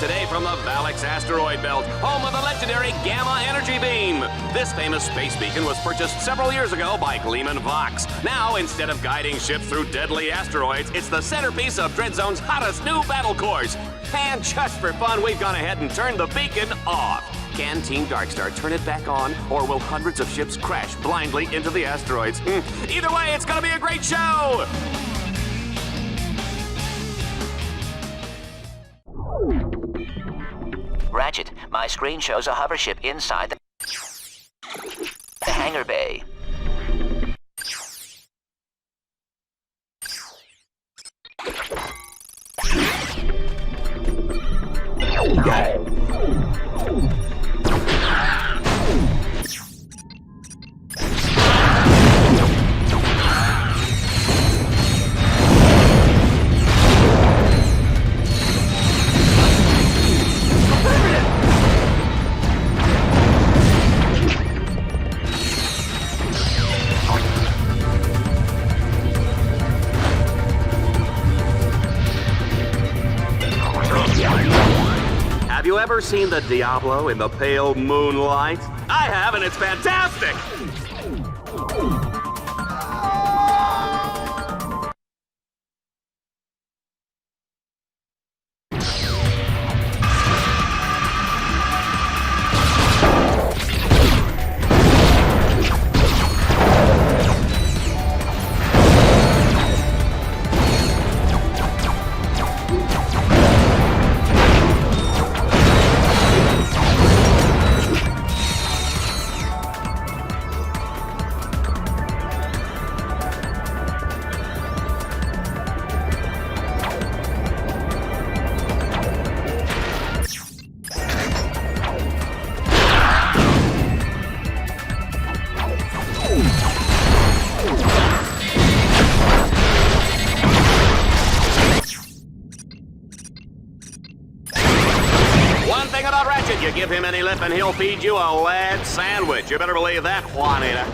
today from the Valix asteroid belt, home of the legendary Gamma energy beam. This famous space beacon was purchased several years ago by Gleeman Vox. Now, instead of guiding ships through deadly asteroids, it's the centerpiece of Dreadzone's hottest new battle course. And just for fun, we've gone ahead and turned the beacon off. Can Team Darkstar turn it back on, or will hundreds of ships crash blindly into the asteroids? Either way, it's gonna be a great show! Ratchet, my screen shows a hover ship inside the hangar bay. Have you ever seen the Diablo in the pale moonlight? I have, and it's fantastic! One thing about Ratchet, you give him any lip and he'll feed you a lead sandwich. You better believe that, Juanita.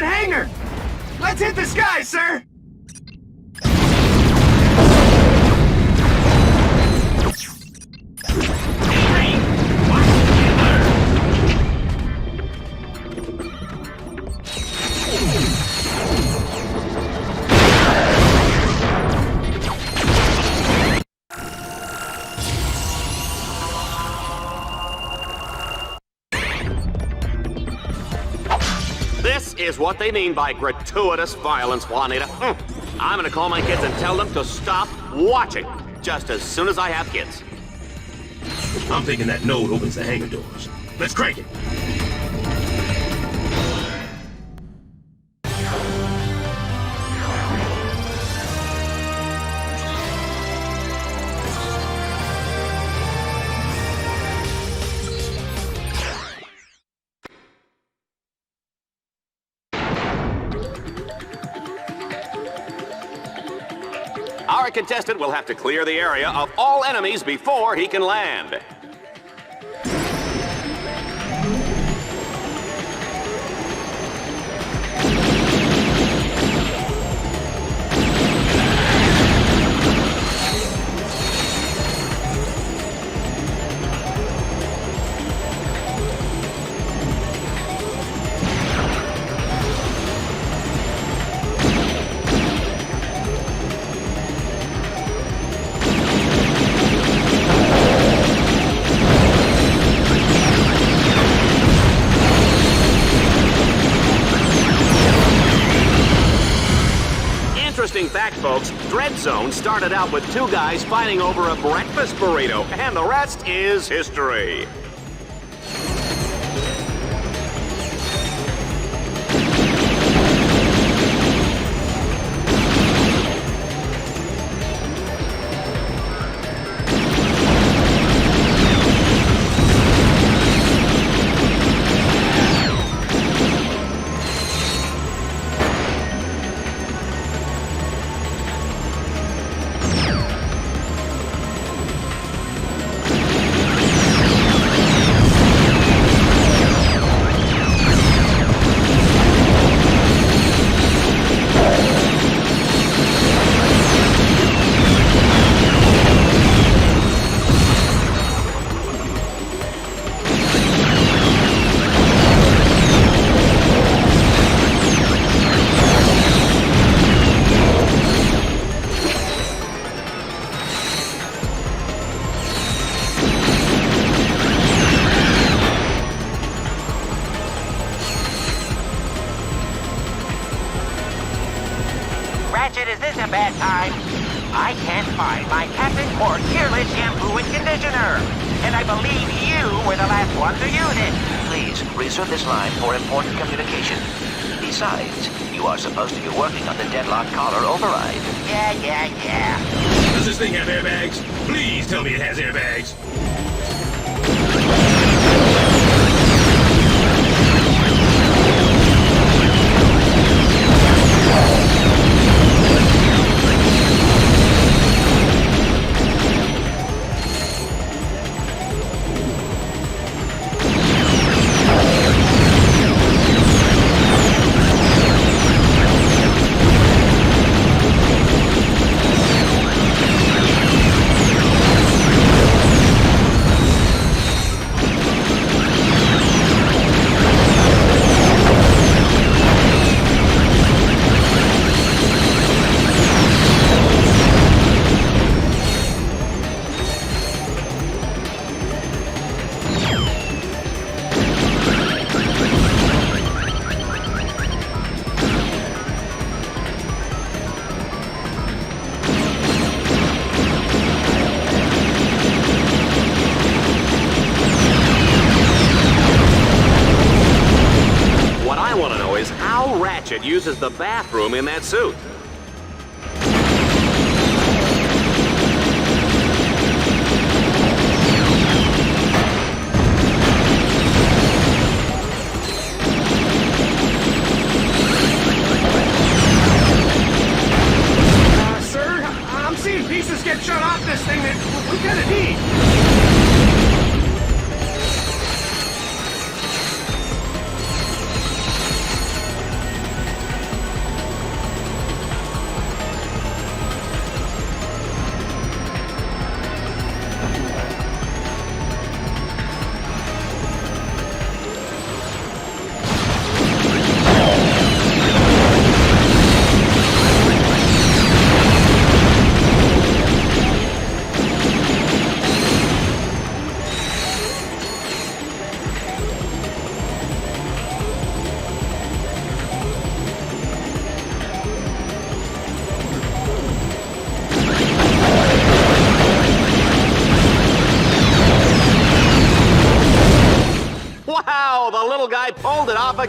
that hangar! Let's hit the sky, sir! This is what they mean by gratuitous violence, Juanita. I'm gonna call my kids and tell them to stop watching, just as soon as I have kids. I'm thinking that node opens the hangar doors. Let's crank it. Our contestant will have to clear the area of all enemies before he can land. Interesting fact, folks, Dread Zone started out with two guys fighting over a breakfast burrito, and the rest is history. Ratchet, is this a bad time? I can't find my Captain Cork Earless shampoo and conditioner. And I believe you were the last one to use it. Please, reserve this line for important communication. Besides, you are supposed to be working on the deadlock collar override. Yeah. Does this thing have airbags? Please tell me it has airbags. Ratchet uses the bathroom in that suit. Sir, I'm seeing pieces get shot off this thing that we kinda need.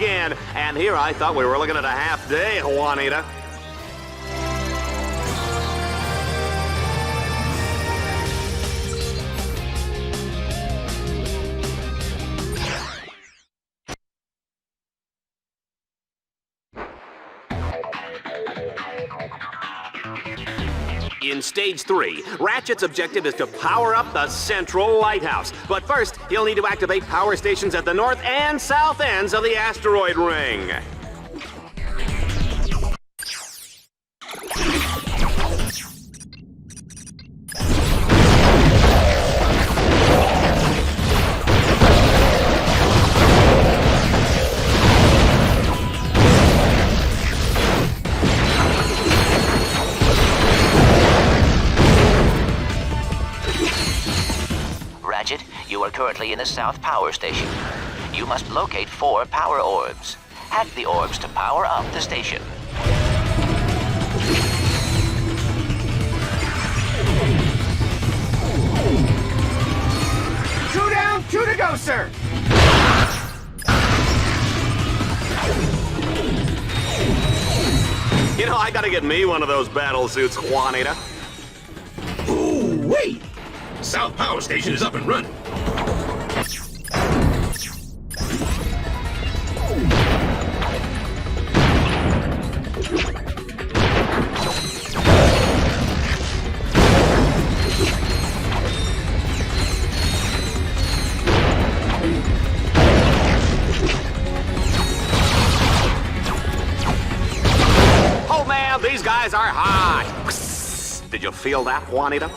again. And here I thought we were looking at a half day, Juanita. In Stage 3, Ratchet's objective is to power up the central lighthouse. But first, he'll need to activate power stations at the north and south ends of the asteroid ring. Ratchet, you are currently in the South Power Station. You must locate 4 power orbs. Hack the orbs to power up the station. 2 down, 2 to go, sir. You know, I gotta get me one of those battle suits, Juanita. Ooh, wait! South Power Station is up and running. Oh man, these guys are hot. Did you feel that, Juanita?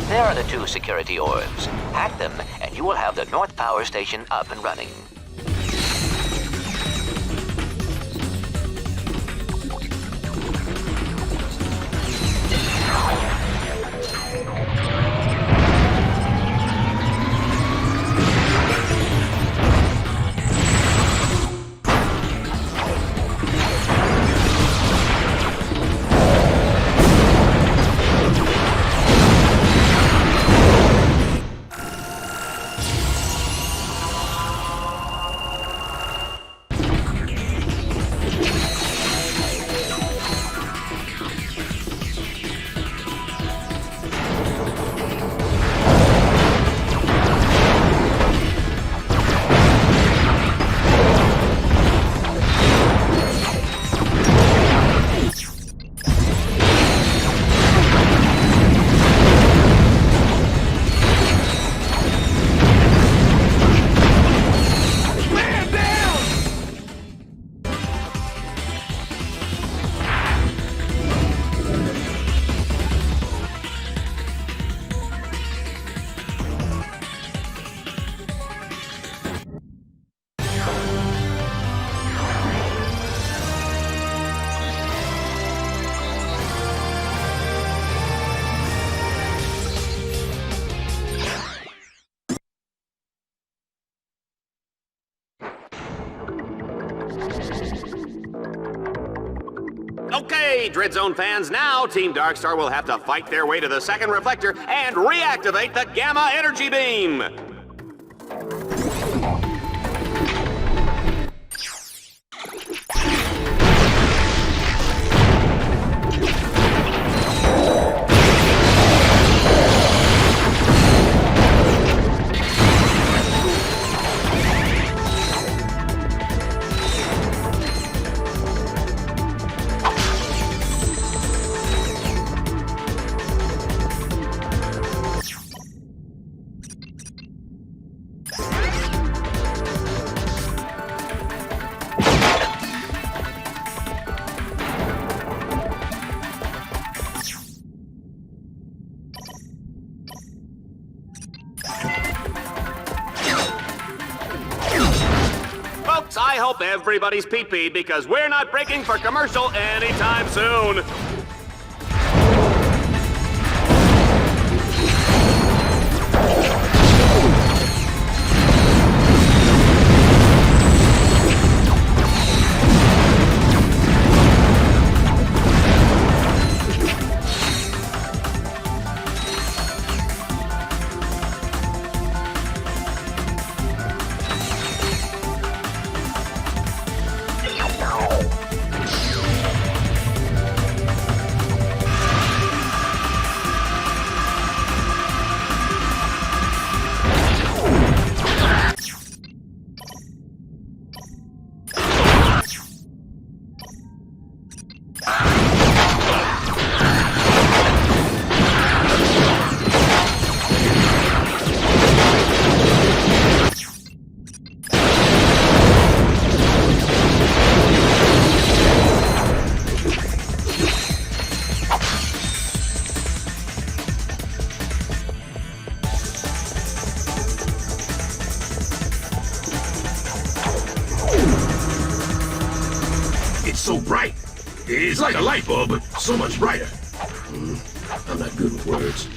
There are the 2 security orbs. Hack them, and you will have the North Power Station up and running. Okay, Dread Zone fans, now Team Darkstar will have to fight their way to the second reflector and reactivate the Gamma Energy Beam! Folks, I hope everybody's pee-peed because we're not breaking for commercial anytime soon. so bright. It's like a light bulb, but so much brighter. I'm not good with words.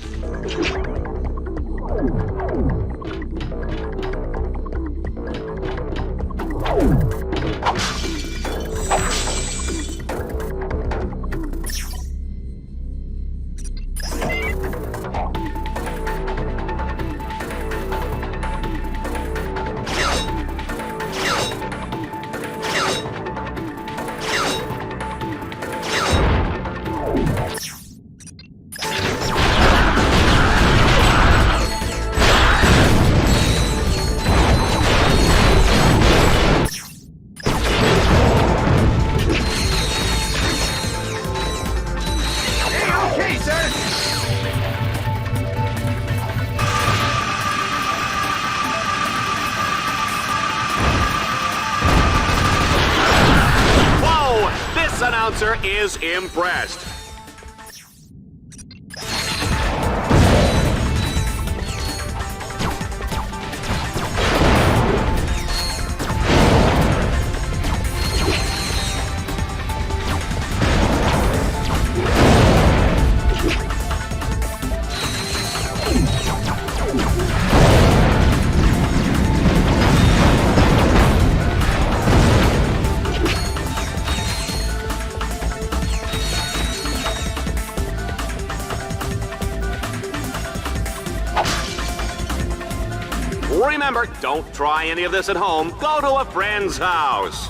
Announcer is impressed. Remember, don't try any of this at home. Go to a friend's house.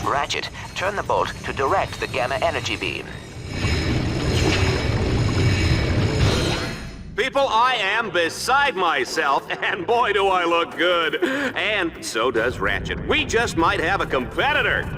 Ratchet, turn the bolt to direct the gamma energy beam. People, I am beside myself, and boy do I look good. And so does Ratchet. We just might have a competitor.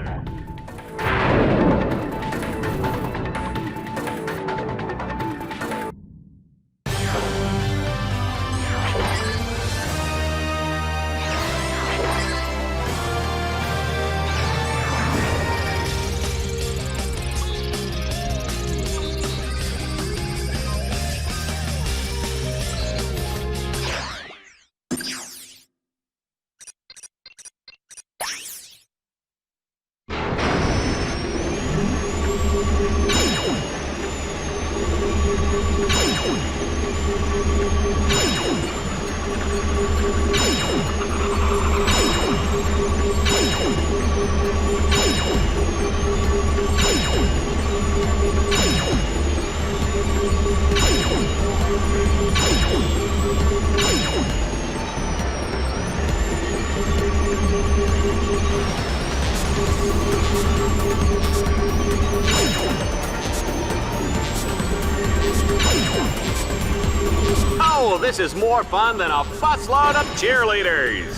Oh, this is more fun than a busload of cheerleaders.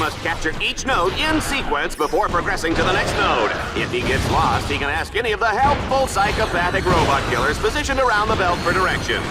must capture each node in sequence before progressing to the next node. If he gets lost, he can ask any of the helpful psychopathic robot killers positioned around the belt for directions.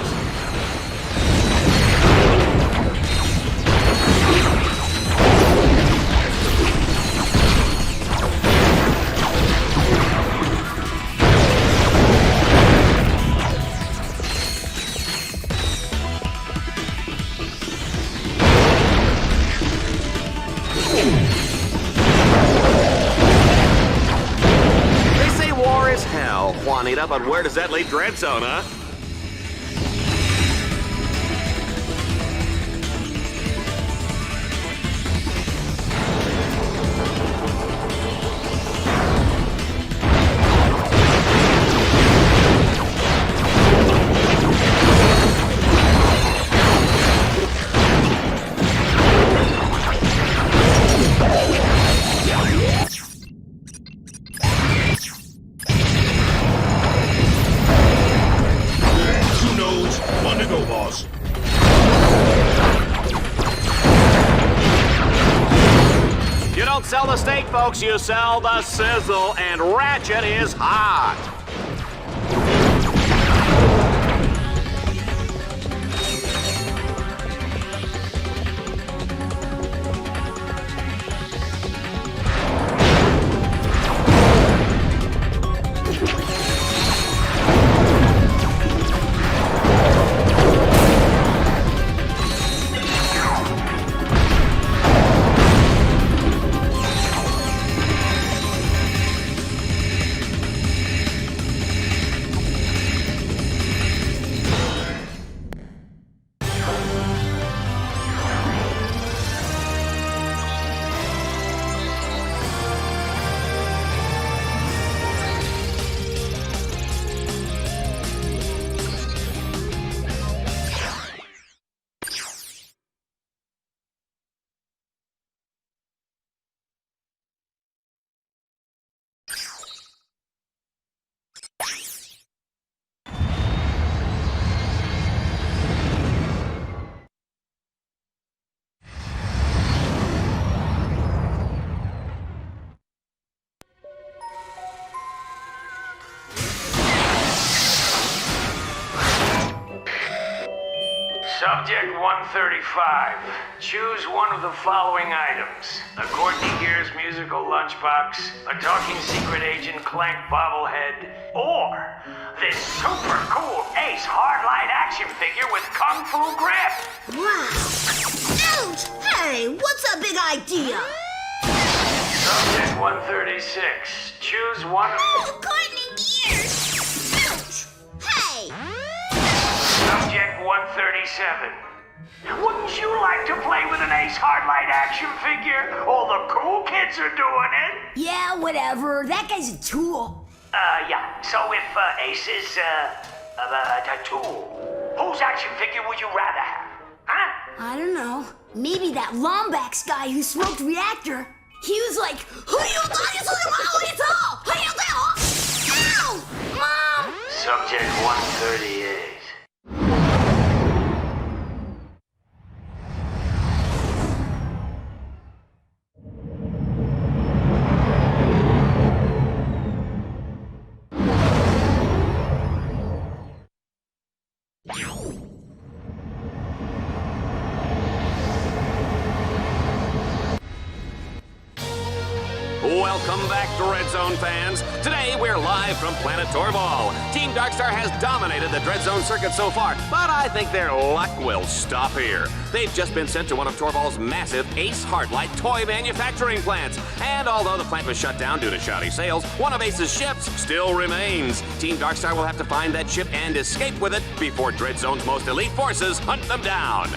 Juanita, but where does that leave Dreadzone, huh? Sell the steak, folks, you sell the sizzle, and Ratchet is hot. Subject 135. Choose one of the following items. A Courtney Gear's musical lunchbox, a talking secret agent Clank bobblehead, or this super cool Ace Hardlight action figure with Kung Fu grip. Wow. Ouch! Hey, what's a big idea? Subject 136. Choose one of... Oh, Courtney Gears! Ouch! Hey! Subject 137. Wouldn't you like to play with an Ace Hardlight action figure? All the cool kids are doing it. Yeah, whatever. That guy's a tool. Yeah. So if Ace is, a tool, whose action figure would you rather have? Huh? I don't know. Maybe that Lombax guy who smoked Reactor. He was like, who you thought is all? Who you thought? Ow! Mom! Subject 138. Welcome back to Dreadzone fans. Today we're live from Planet Torval. Team Darkstar has dominated the Dreadzone circuit so far, but I think their luck will stop here. They've just been sent to one of Torval's massive Ace Hardlight toy manufacturing plants. And although the plant was shut down due to shoddy sales, one of Ace's ships still remains. Team Darkstar will have to find that ship and escape with it before Dreadzone's most elite forces hunt them down.